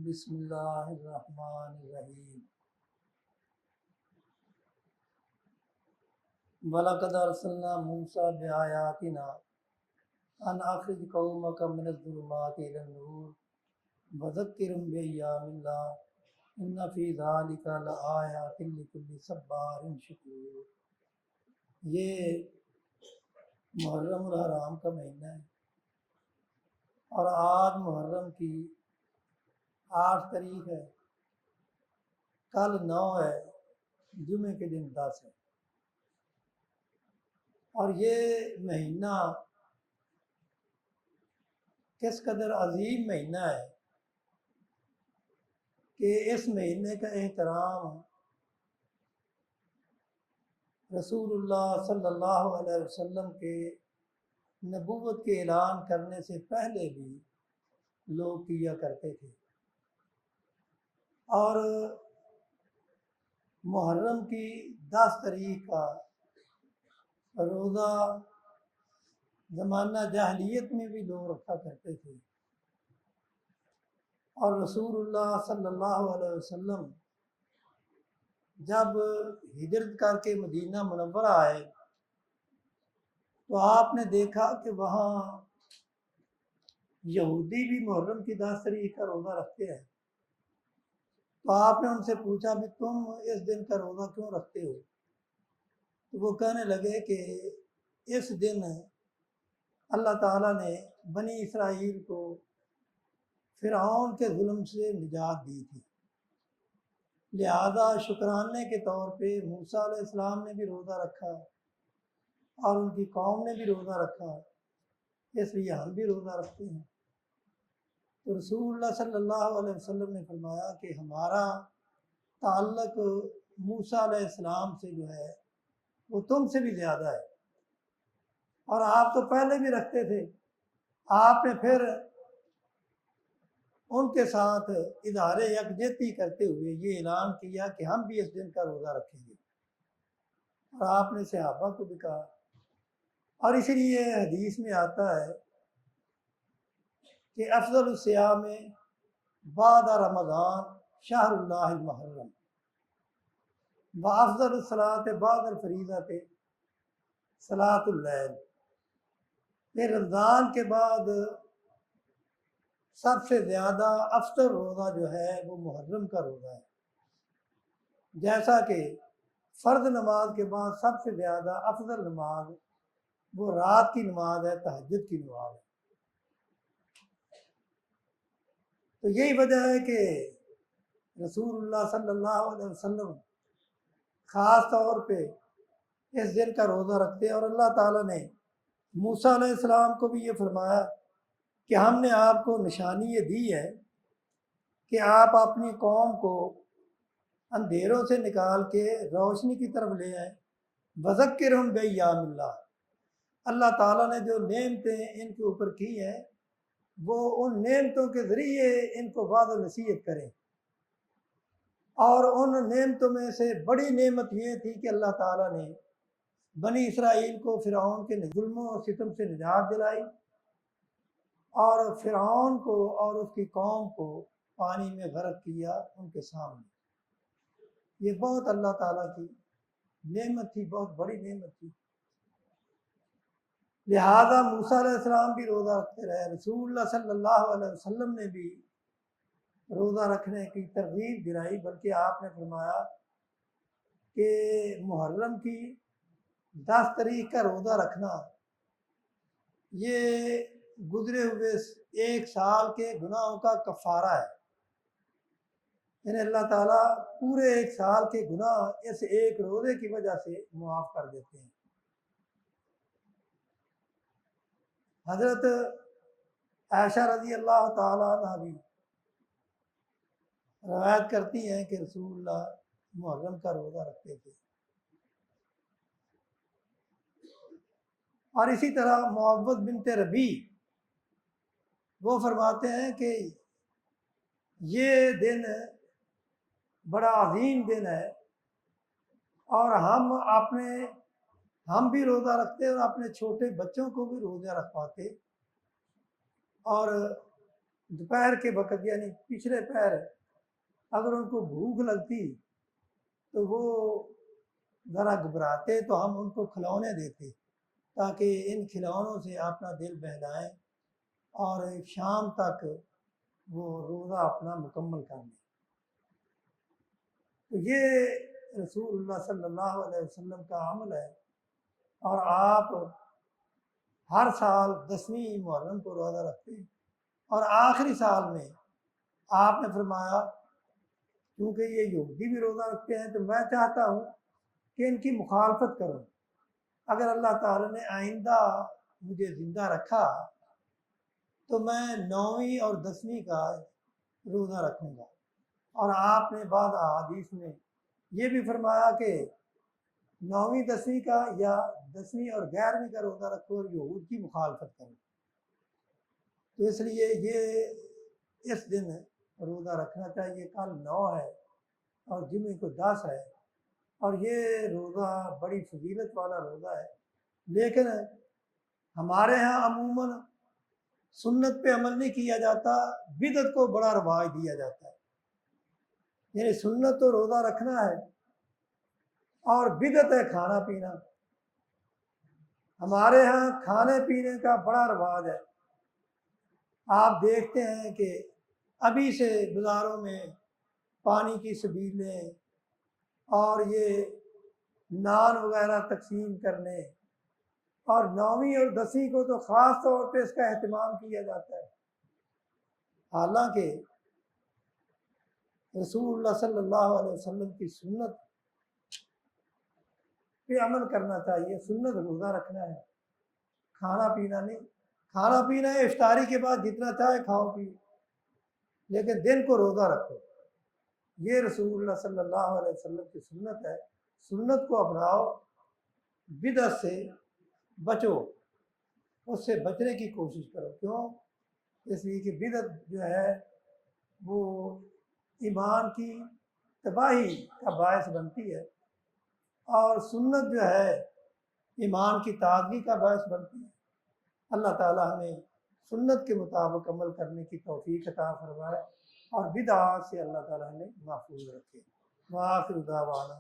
بسم اللہ الرحمن الرحیم وَلَقَدْ أَرْسَلْنَا مُوسَىٰ بِآيَاتِنَا أَنْ أَخْرِجْ قَوْمَكَ مِنَ الظُّلُمَاتِ إِلَى النُّورِ وَذَكِّرْهُم بِأَيَّامِ اللَّهِ إِنَّ فِي ذَلِكَ لَآيَاتٍ لِكُلِّ صَبَّارٍ شَكُورٍ۔ یہ محرم الحرام کا مہینہ ہے اور آج محرم کی 8 تاریخ ہے، کل 9 ہے، جمعے کے دن 10 ہے، اور یہ مہینہ کس قدر عظیم مہینہ ہے کہ اس مہینے کا احترام رسول اللہ صلی اللہ علیہ وسلم کے نبوت کے اعلان کرنے سے پہلے بھی لوگ کیا کرتے تھے، اور محرم کی 10 تاریخ کا روزہ زمانہ جاہلیت میں بھی لوگ رکھا کرتے تھے، اور رسول اللہ صلی اللہ علیہ وسلم جب ہجرت کر کے مدینہ منورہ آئے تو آپ نے دیکھا کہ وہاں یہودی بھی محرم کی 10 تاریخ کا روزہ رکھتے ہیں، تو آپ نے ان سے پوچھا بھی تم اس دن کا روزہ کیوں رکھتے ہو؟ تو وہ کہنے لگے کہ اس دن اللہ تعالیٰ نے بنی اسرائیل کو فرعون کے ظلم سے نجات دی تھی، لہذا شکرانے کے طور پہ موسیٰ علیہ السلام نے بھی روزہ رکھا اور ان کی قوم نے بھی روزہ رکھا، اس لیے ہم بھی روزہ رکھتے ہیں۔ تو رسول اللہ صلی اللہ علیہ وسلم نے فرمایا کہ ہمارا تعلق موسیٰ علیہ السلام سے جو ہے وہ تم سے بھی زیادہ ہے، اور آپ تو پہلے بھی رکھتے تھے، آپ نے پھر ان کے ساتھ اظہار یکجہتی کرتے ہوئے یہ اعلان کیا کہ ہم بھی اس دن کا روزہ رکھیں گے، اور آپ نے صحابہ کو بھی کہا، اور اسی لیے حدیث میں آتا ہے کہ افضل الصیام بعد رمضان شہر اللہ المحرم وافضل الصلاۃ بعد الفریضۃ صلاۃ اللیل، کہ رمضان کے بعد سب سے زیادہ افضل روزہ جو ہے وہ محرم کا روزہ ہے، جیسا کہ فرض نماز کے بعد سب سے زیادہ افضل نماز وہ رات کی نماز ہے، تہجد کی نماز ہے۔ تو یہی وجہ ہے کہ رسول اللہ صلی اللہ علیہ وسلم خاص طور پہ اس دن کا روزہ رکھتے ہیں، اور اللہ تعالیٰ نے موسیٰ علیہ السلام کو بھی یہ فرمایا کہ ہم نے آپ کو نشانی یہ دی ہے کہ آپ اپنی قوم کو اندھیروں سے نکال کے روشنی کی طرف لے آئیں، وذکرہم بایام اللہ، اللہ تعالیٰ نے جو نعمتیں ان کے اوپر کی ہیں وہ ان نعمتوں کے ذریعے ان کو وعظ و نصیحت کریں، اور ان نعمتوں میں سے بڑی نعمت یہ تھی کہ اللہ تعالیٰ نے بنی اسرائیل کو فرعون کے ظلم و ستم سے نجات دلائی، اور فرعون کو اور اس کی قوم کو پانی میں غرق کیا ان کے سامنے۔ یہ بہت اللہ تعالیٰ کی نعمت تھی، بہت بڑی نعمت تھی، لہذا موسیٰ علیہ السلام بھی روزہ رکھتے رہے، رسول اللہ صلی اللہ علیہ وسلم نے بھی روزہ رکھنے کی ترغیب دلائی، بلکہ آپ نے فرمایا کہ محرم کی 10 تاریخ کا روزہ رکھنا یہ گزرے ہوئے ایک سال کے گناہوں کا کفارہ ہے، یعنی اللہ تعالیٰ پورے ایک سال کے گناہ اس ایک روزے کی وجہ سے معاف کر دیتے ہیں۔ حضرت عائشہ رضی اللہ تعالیٰ عنہ بھی روایت کرتی ہیں کہ رسول اللہ محرم کا روزہ رکھتے تھے، اور اسی طرح معوذ بنت ربیع وہ فرماتے ہیں کہ یہ دن بڑا عظیم دن ہے، اور ہم بھی روزہ رکھتے اور اپنے چھوٹے بچوں کو بھی روزہ رکھواتے، اور دوپہر کے وقت یعنی پچھلے پہر اگر ان کو بھوک لگتی تو وہ ذرا گھبراتے تو ہم ان کو کھلونے دیتے تاکہ ان کھلونوں سے اپنا دل بہلائیں اور شام تک وہ روزہ اپنا مکمل کر لیں۔ تو یہ رسول اللہ صلی اللہ علیہ وسلم کا عمل ہے، اور آپ ہر سال 10ویں محرم کو روزہ رکھتے ہیں، اور آخری سال میں آپ نے فرمایا کیونکہ یہ یہودی بھی روزہ رکھتے ہیں تو میں چاہتا ہوں کہ ان کی مخالفت کروں، اگر اللہ تعالیٰ نے آئندہ مجھے زندہ رکھا تو میں 9ویں اور 10ویں کا روزہ رکھوں گا۔ اور آپ نے بعض احادیث میں یہ بھی فرمایا کہ 9ویں 10ویں کا یا 10ویں اور 11ویں کا روزہ رکھو اور یہود کی مخالفت کرو۔ تو اس لیے یہ اس دن روزہ رکھنا چاہیے۔ کل 9 ہے اور جمعے کو 10 ہے، اور یہ روزہ بڑی فضیلت والا روزہ ہے، لیکن ہمارے ہاں عموماً سنت پہ عمل نہیں کیا جاتا، بدعت کو بڑا رواج دیا جاتا ہے۔ یعنی سنت تو روزہ رکھنا ہے اور بدعت ہے کھانا پینا۔ ہمارے ہاں کھانے پینے کا بڑا رواج ہے، آپ دیکھتے ہیں کہ ابھی سے بازاروں میں پانی کی سبیلیں اور یہ نان وغیرہ تقسیم کرنے، اور 9ویں اور 10ویں کو تو خاص طور پہ اس کا اہتمام کیا جاتا ہے، حالانکہ رسول اللہ صلی اللہ علیہ وسلم کی سنت پہ عمل کرنا چاہیے۔ سنت روزہ رکھنا ہے، کھانا پینا نہیں۔ کھانا پینا ہے افطاری کے بعد جتنا چاہے کھاؤ پیو، لیکن دن کو روزہ رکھو۔ یہ رسول اللہ صلی اللہ علیہ وسلم کی سنت ہے، سنت کو اپناؤ، بدعت سے بچو، اس سے بچنے کی کوشش کرو۔ کیوں؟ اس لیے کہ بدعت جو ہے وہ ایمان کی تباہی کا باعث بنتی ہے، اور سنت جو ہے ایمان کی تازگی کا باعث بنتی ہے۔ اللہ تعالیٰ ہمیں سنت کے مطابق عمل کرنے کی توفیق عطا فرمائے، اور بدعات سے اللہ تعالیٰ ہمیں محفوظ رکھے۔ وآخر دعوانا